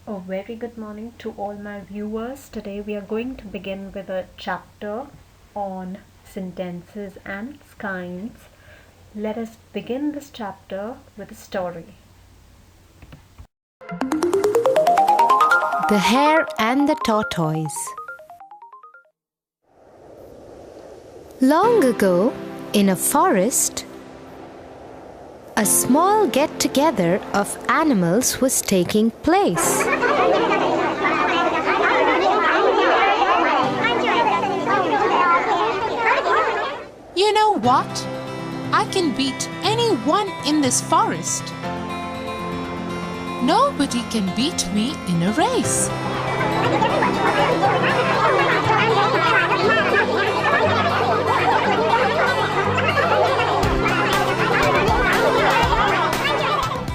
A very good morning to all my viewers. Today we are going to begin with a chapter on sentences and kinds. Let us begin this chapter with a story. The Hare and the Tortoise. Long ago, in a forest, a small get-together of animals was taking place. You know what? I can beat anyone in this forest. Nobody can beat me in a race.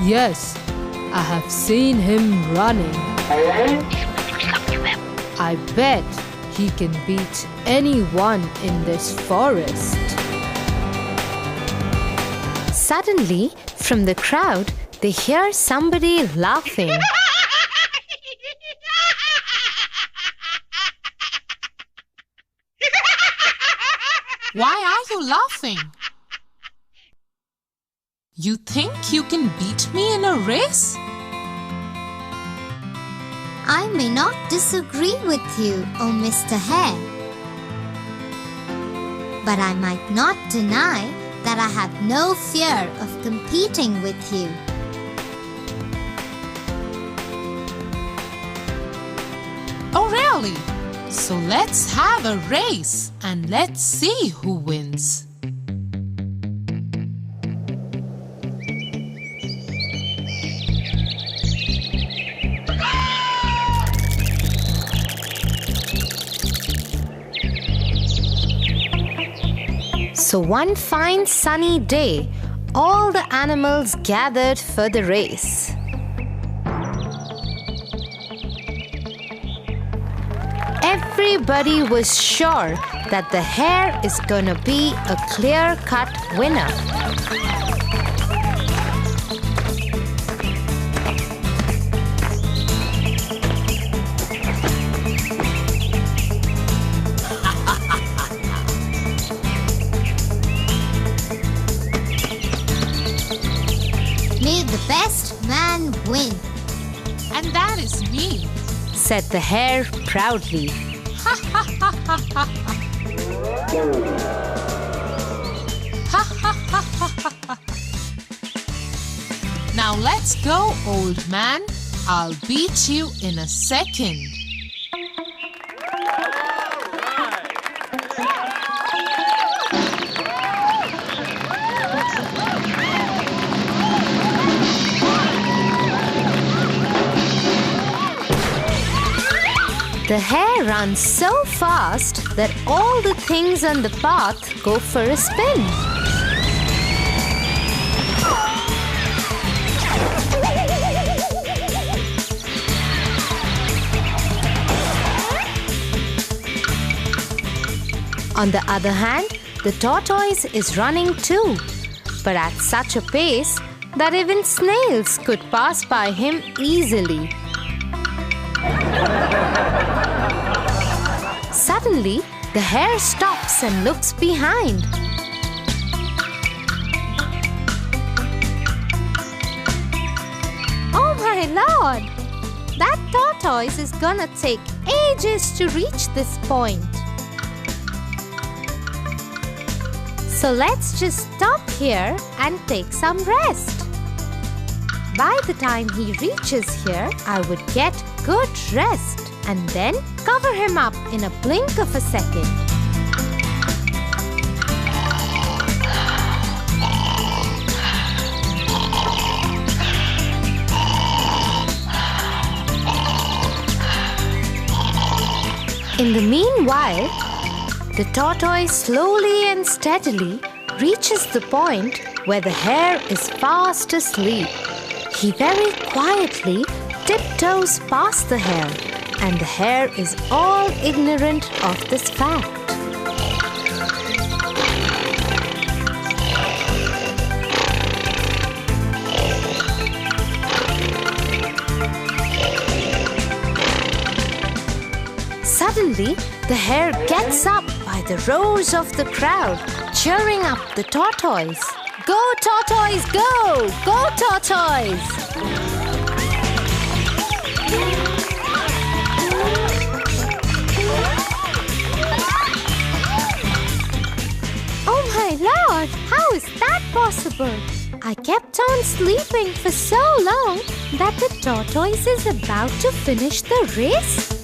Yes, I have seen him running. I bet he can beat anyone in this forest. Suddenly, from the crowd, they hear somebody laughing. Why are you laughing? You think you can beat me in a race? I may not disagree with you, oh Mr. Hare. But I might not deny that I have no fear of competing with you. Oh really? So let's have a race and let's see who wins. So one fine sunny day, all the animals gathered for the race. Everybody was sure that the hare is gonna be a clear-cut winner. May the best man win. And that is me. Said the hare proudly. Now let's go, old man. I'll beat you in a second. The hare runs so fast that all the things on the path go for a spin. On the other hand, the tortoise is running too, but at such a pace that even snails could pass by him easily. Suddenly, the hare stops and looks behind. Oh my lord! That tortoise is gonna take ages to reach this point. So let's just stop here and take some rest. By the time he reaches here, I would get good rest and then cover him up in a blink of a second. In the meanwhile, the tortoise slowly and steadily reaches the point where the hare is fast asleep. He very quietly tiptoes past the hare, and the hare is all ignorant of this fact. Suddenly, the hare gets up by the roars of the crowd, cheering up the tortoise. Go, tortoise, go! Go, tortoise! Oh my lord, how is that possible? I kept on sleeping for so long that the tortoise is about to finish the race.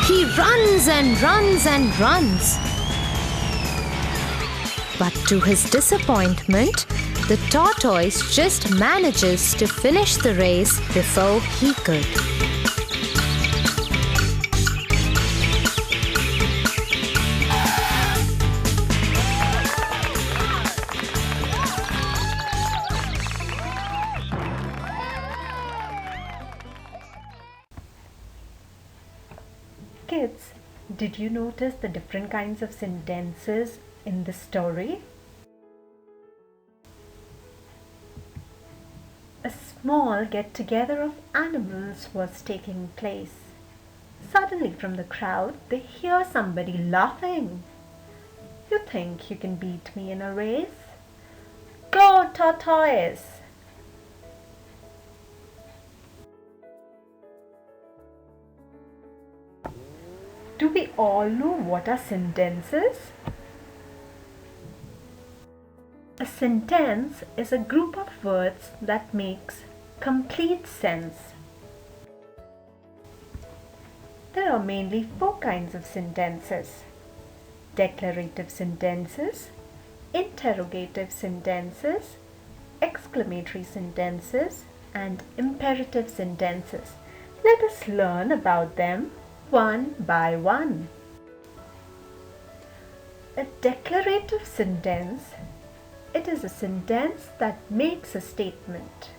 He runs and runs and runs. But to his disappointment, the tortoise just manages to finish the race before he could. Kids, did you notice the different kinds of sentences in the story? A small get-together of animals was taking place. Suddenly from the crowd, they hear somebody laughing. You think you can beat me in a race? Go, tortoise! Do we all know what are sentences? A sentence is a group of words that makes complete sense. There are mainly four kinds of sentences: declarative sentences, interrogative sentences, exclamatory sentences, and imperative sentences. Let us learn about them one by one. A declarative sentence, it is a sentence that makes a statement.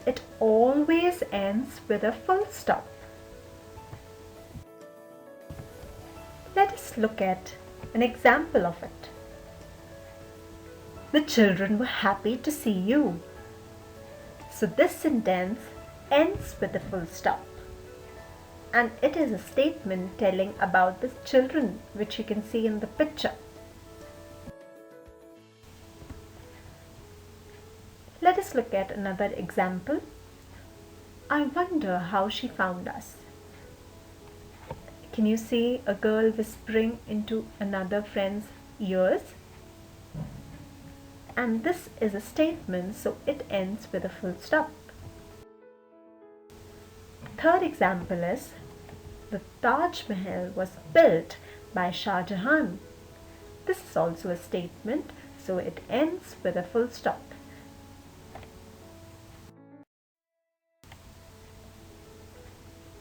It always ends with a full stop. Let us look at an example of it. The children were happy to see you. So this sentence ends with a full stop. And it is a statement telling about the children, which you can see in the picture. Let us look at another example. I wonder how she found us. Can you see a girl whispering into another friend's ears? And this is a statement, so it ends with a full stop. Third example is, the Taj Mahal was built by Shah Jahan. This is also a statement, so it ends with a full stop.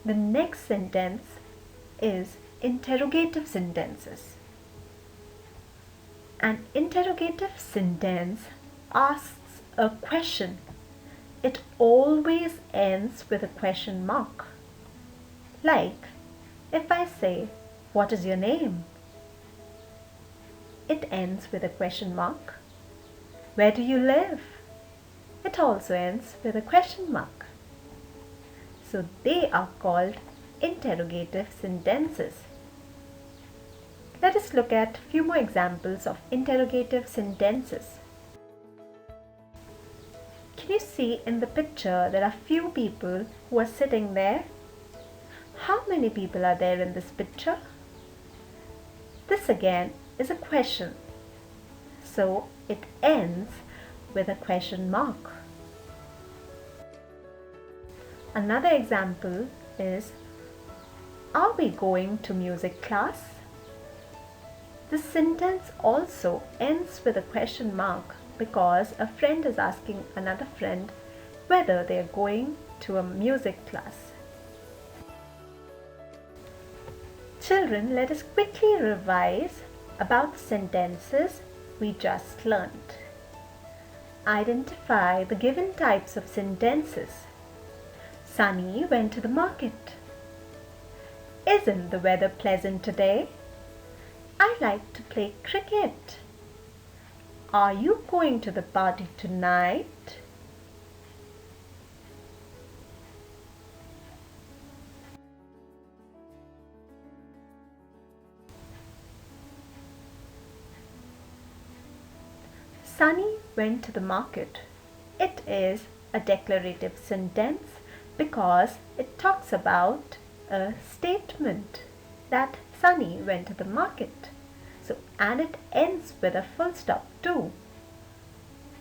The next sentence is interrogative sentences. An interrogative sentence asks a question. It always ends with a question mark. Like, if I say, "What is your name?" It ends with a question mark. Where do you live? It also ends with a question mark. So they are called interrogative sentences. Let us look at a few more examples of interrogative sentences. Can you see in the picture there are few people who are sitting there? How many people are there in this picture? This again is a question. So it ends with a question mark. Another example is, are we going to music class? This sentence also ends with a question mark because a friend is asking another friend whether they are going to a music class. Children, let us quickly revise about the sentences we just learned. Identify the given types of sentences. Sunny went to the market. Isn't the weather pleasant today? I like to play cricket. Are you going to the party tonight? Sunny went to the market. It is a declarative sentence because it talks about a statement that Sunny went to the market. So, and it ends with a full stop too.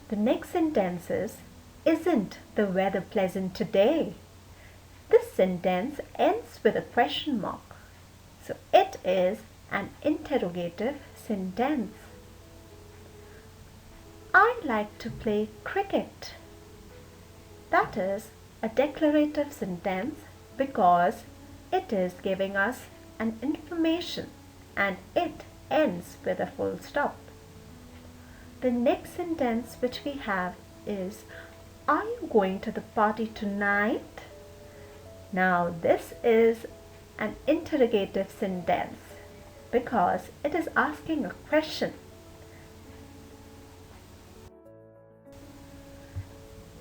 The next sentence is, isn't the weather pleasant today? This sentence ends with a question mark. So, it is an interrogative sentence. I like to play cricket. That is a declarative sentence because it is giving us an information and it ends with a full stop. The next sentence which we have is, are you going to the party tonight? Now this is an interrogative sentence because it is asking a question.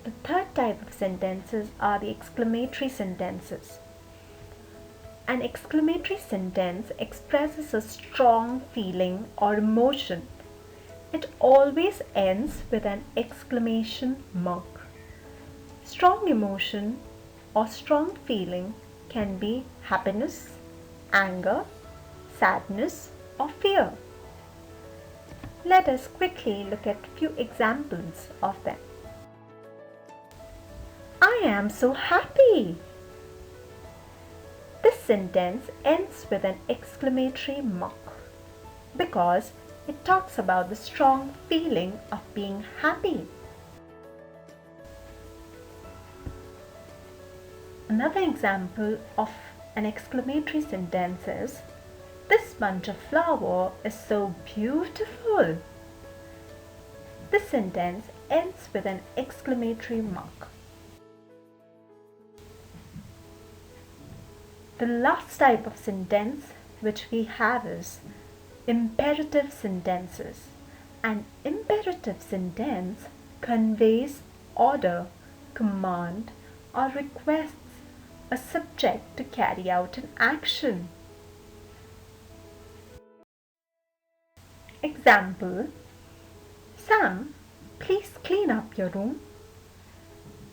The third type of sentences are the exclamatory sentences. An exclamatory sentence expresses a strong feeling or emotion. It always ends with an exclamation mark. Strong emotion or strong feeling can be happiness, anger, sadness, or fear. Let us quickly look at a few examples of them. I am so happy. This sentence ends with an exclamatory mark because it talks about the strong feeling of being happy. Another example of an exclamatory sentence is, this bunch of flower is so beautiful. This sentence ends with an exclamatory mark. The last type of sentence which we have is imperative sentences. An imperative sentence conveys order, command, or requests a subject to carry out an action. Example, Sam, please clean up your room.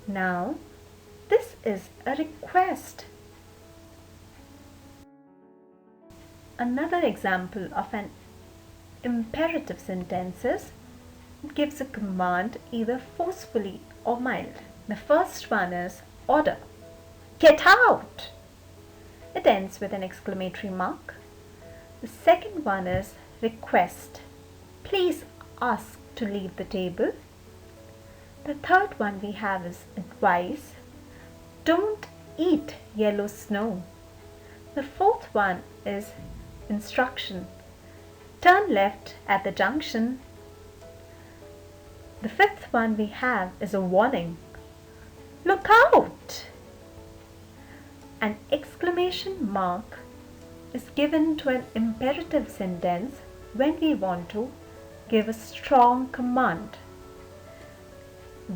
Now, this is a request. Another example of an imperative sentence is, it gives a command either forcefully or mild. The first one is order. Get out! It ends with an exclamatory mark. The second one is request. Please ask to leave the table. The third one we have is advice. Don't eat yellow snow. The fourth one is instruction. Turn left at the junction. The fifth one we have is a warning. Look out! An exclamation mark is given to an imperative sentence when we want to give a strong command.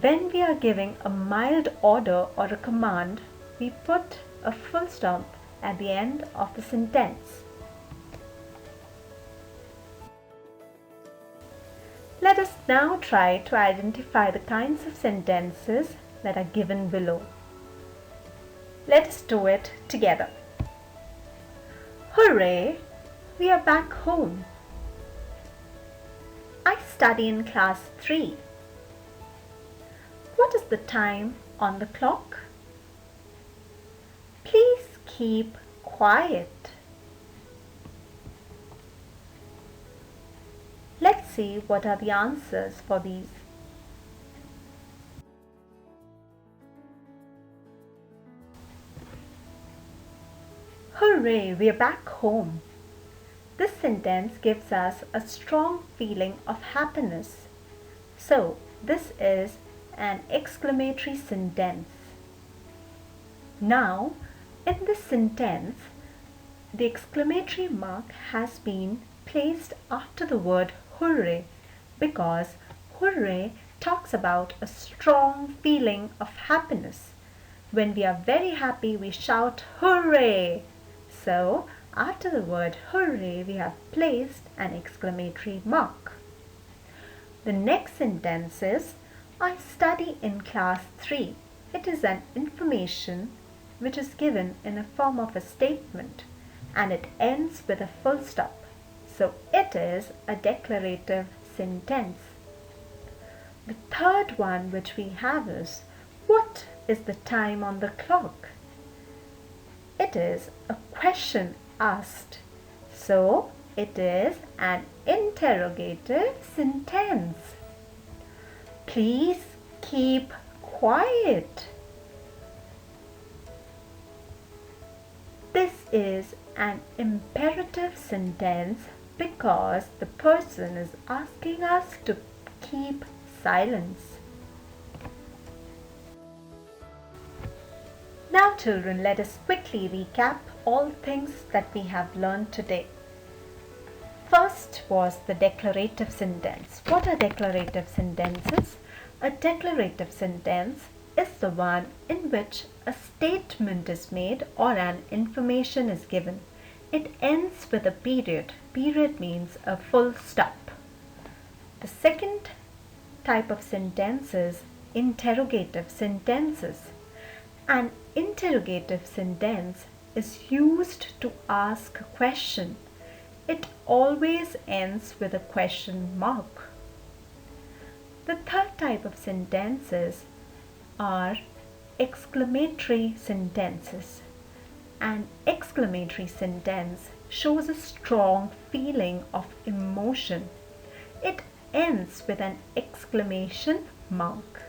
When we are giving a mild order or a command, we put a full stop at the end of the sentence. Let us now try to identify the kinds of sentences that are given below. Let us do it together. Hooray! We are back home. I study in class 3. What is the time on the clock? Please keep quiet. Let's see what are the answers for these. Hooray, we're back home. This sentence gives us a strong feeling of happiness. So, this is an exclamatory sentence. Now, in this sentence, the exclamatory mark has been placed after the word hooray because hooray talks about a strong feeling of happiness. When we are very happy, we shout hooray. So, after the word hooray, we have placed an exclamatory mark. The next sentence is, I study in class 3. It is an information which is given in a form of a statement and it ends with a full stop. So it is a declarative sentence. The third one which we have is, what is the time on the clock? It is a question asked. So it is an interrogative sentence. Please keep quiet. This is an imperative sentence because the person is asking us to keep silence. Now children, let us quickly recap all things that we have learned today. First was the declarative sentence. What are declarative sentences? A declarative sentence is the one in which a statement is made or an information is given. It ends with a period. Period means a full stop. The second type of sentence is interrogative sentences. An interrogative sentence is used to ask a question. It always ends with a question mark. The third type of sentences are exclamatory sentences. An exclamatory sentence shows a strong feeling of emotion. It ends with an exclamation mark.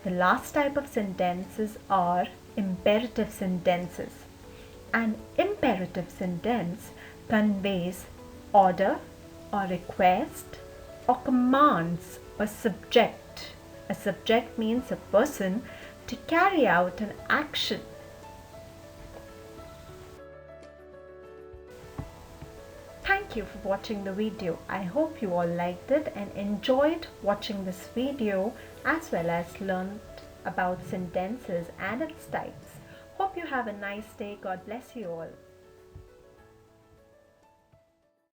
The last type of sentences are imperative sentences. An imperative sentence conveys order or request or commands a subject. A subject means a person to carry out an action. Thank you for watching the video. I hope you all liked it and enjoyed watching this video as well as learned about sentences and its types. Hope you have a nice day. God bless you all.